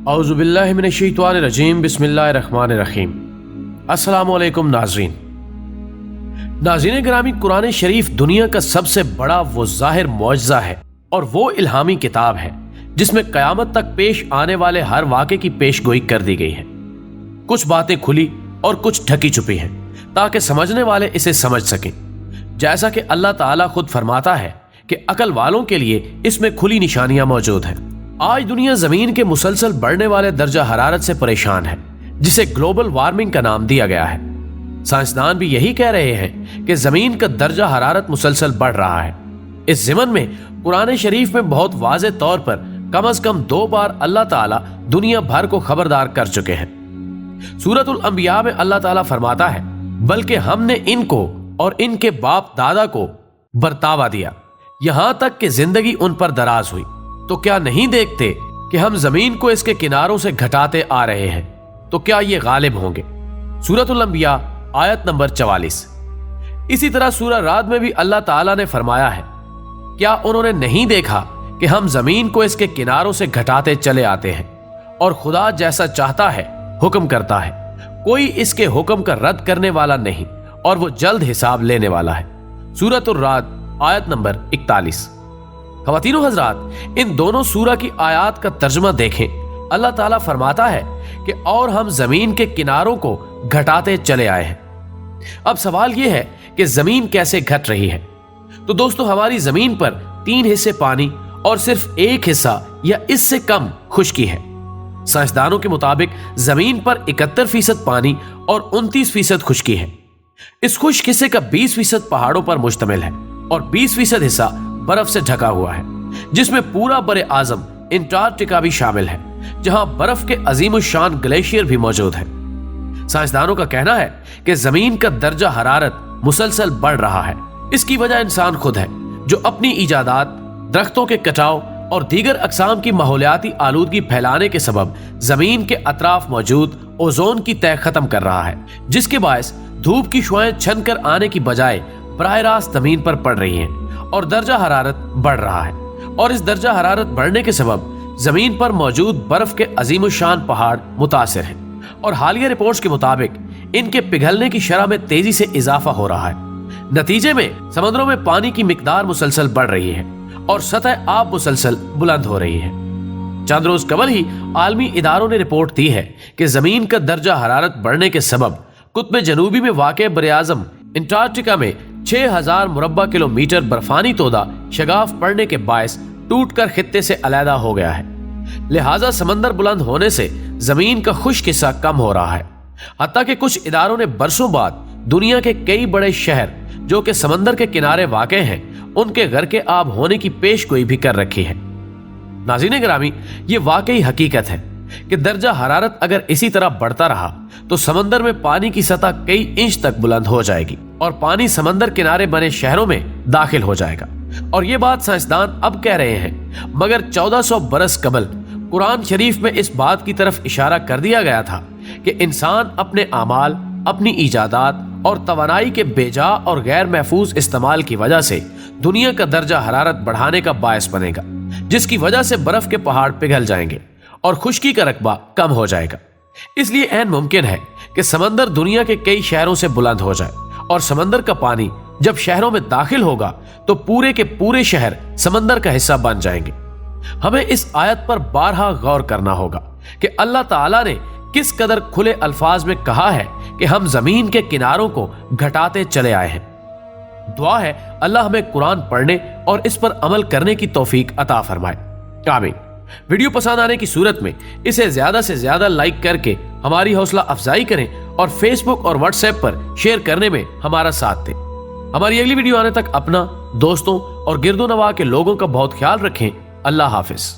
اعوذ باللہ من الشیطان الرجیم بسم اللہ الرحمن الرحیم۔ السلام علیکم ناظرین گرامی، قرآن شریف دنیا کا سب سے بڑا وہ ظاہر معجزہ ہے اور وہ الہامی کتاب ہے جس میں قیامت تک پیش آنے والے ہر واقعے کی پیش گوئی کر دی گئی ہے۔ کچھ باتیں کھلی اور کچھ ڈھکی چھپی ہیں تاکہ سمجھنے والے اسے سمجھ سکیں، جیسا کہ اللہ تعالیٰ خود فرماتا ہے کہ عقل والوں کے لیے اس میں کھلی نشانیاں موجود ہیں۔ آج دنیا زمین کے مسلسل بڑھنے والے درجہ حرارت سے پریشان ہے، جسے گلوبل وارمنگ کا نام دیا گیا ہے۔ سائنسدان بھی یہی کہہ رہے ہیں کہ زمین کا درجہ حرارت مسلسل بڑھ رہا ہے۔ اس ضمن میں قرآن شریف میں بہت واضح طور پر کم از کم 2 بار اللہ تعالیٰ دنیا بھر کو خبردار کر چکے ہیں۔ سورۃ الانبیاء میں اللہ تعالیٰ فرماتا ہے، بلکہ ہم نے ان کو اور ان کے باپ دادا کو برتاوا دیا یہاں تک کہ زندگی ان پر دراز ہوئی، تو کیا نہیں دیکھتے کہ ہم زمین کو اس کے کناروں سے گھٹاتے آ رہے ہیں، تو کیا یہ غالب ہوں گے؟ سورۃ الانبیاء آیت نمبر 44۔ اسی طرح سورہ رعد میں بھی اللہ تعالیٰ نے فرمایا ہے، کیا انہوں نے نہیں دیکھا کہ ہم زمین کو اس کے کناروں سے گھٹاتے چلے آتے ہیں، اور خدا جیسا چاہتا ہے حکم کرتا ہے، کوئی اس کے حکم کا رد کرنے والا نہیں، اور وہ جلد حساب لینے والا ہے۔ سورۃ الرعد آیت نمبر 41۔ خواتین و حضرات، ان دونوں سورہ کی آیات کا ترجمہ دیکھیں۔ اللہ تعالیٰ فرماتا ہے کہ اور ہم زمین کے کناروں کو گھٹاتے چلے آئے ہیں۔ اب سوال یہ ہے کہ زمین کیسے گھٹ رہی ہے؟ تو دوستو، ہماری زمین پر 3 حصے پانی اور صرف 1 حصہ یا اس سے کم خشکی ہے۔ سائنسدانوں کے مطابق زمین پر 71% پانی اور 29% خشکی ہے۔ اس خشک حصے کا 20% پہاڑوں پر مشتمل ہے اور 20% حصہ برف سے ڈھکا ہوا ہے، جس میں پورا بر اعظم انٹارکٹیکا بھی شامل ہے، جہاں برف کے عظیم الشان گلیشیئر بھی موجود ہے۔ سائنسدانوں کا کہنا ہے کہ زمین کا درجہ حرارت مسلسل بڑھ رہا ہے۔ اس کی وجہ انسان خود ہے، جو اپنی ایجادات، درختوں کے کٹاؤ اور دیگر اقسام کی ماحولیاتی آلودگی پھیلانے کے سبب زمین کے اطراف موجود اوزون کی تہ ختم کر رہا ہے، جس کے باعث دھوپ کی شعاعیں چھن کر آنے کی بجائے براہ راست زمین پر پڑ رہی ہیں اور درجہ حرارت بڑھ رہا ہے۔ اور اس درجہ حرارت بڑھنے کے سبب زمین پر موجود برف کے عظیم الشان پہاڑ متاثر ہیں، اور حالیہ رپورٹس کے مطابق ان کے پگھلنے کی شرح میں تیزی سے اضافہ ہو رہا ہے۔ نتیجے میں سمندروں میں پانی کی مقدار مسلسل بڑھ رہی ہے اور سطح آب مسلسل بلند ہو رہی ہے۔ چند روز قبل ہی عالمی اداروں نے رپورٹ دی ہے کہ زمین کا درجہ حرارت بڑھنے کے سبب قطب جنوبی میں واقع براعظم انٹارکٹیکا میں 6000 مربع کلومیٹر برفانی تودہ شگاف پڑنے کے باعث ٹوٹ کر خطے سے علیحدہ ہو گیا ہے۔ لہٰذا سمندر بلند ہونے سے زمین کا خشک حصہ کم ہو رہا ہے، حتیٰ کہ کچھ اداروں نے برسوں بعد دنیا کے کئی بڑے شہر جو کہ سمندر کے کنارے واقع ہیں، ان کے غرق آب ہونے کی پیش گوئی بھی کر رکھی ہے۔ ناظرین گرامی، یہ واقعی حقیقت ہے کہ درجہ حرارت اگر اسی طرح بڑھتا رہا تو سمندر میں پانی کی سطح کئی انچ تک بلند ہو جائے گی اور پانی سمندر کنارے بنے شہروں میں داخل ہو جائے گا۔ اور یہ بات سائنسدان اب کہہ رہے ہیں، مگر 1400 برس قبل قرآن شریف میں اس بات کی طرف اشارہ کر دیا گیا تھا کہ انسان اپنے اعمال، اپنی ایجادات اور توانائی کے بے جا اور غیر محفوظ استعمال کی وجہ سے دنیا کا درجہ حرارت بڑھانے کا باعث بنے گا، جس کی وجہ سے برف کے پہاڑ پگھل جائیں گے اور خشکی کا رقبہ کم ہو جائے گا۔ اس لیے عین ممکن ہے کہ سمندر دنیا کے کئی شہروں سے بلند ہو جائے، اور سمندر کا پانی جب شہروں میں داخل ہوگا تو پورے کے پورے شہر سمندر کا حصہ بن جائیں گے۔ ہمیں اس آیت پر بارہا غور کرنا ہوگا کہ اللہ تعالیٰ نے کس قدر کھلے الفاظ میں کہا ہے کہ ہم زمین کے کناروں کو گھٹاتے چلے آئے ہیں۔ دعا ہے اللہ ہمیں قرآن پڑھنے اور اس پر عمل کرنے کی توفیق عطا فرمائے، آمین۔ ویڈیو پسند آنے کی صورت میں اسے زیادہ سے زیادہ لائک کر کے ہماری حوصلہ افزائی کریں اور فیس بک اور واٹس ایپ پر شیئر کرنے میں ہمارا ساتھ دیں۔ ہماری اگلی ویڈیو آنے تک اپنا، دوستوں اور گرد و نواح کے لوگوں کا بہت خیال رکھیں۔ اللہ حافظ۔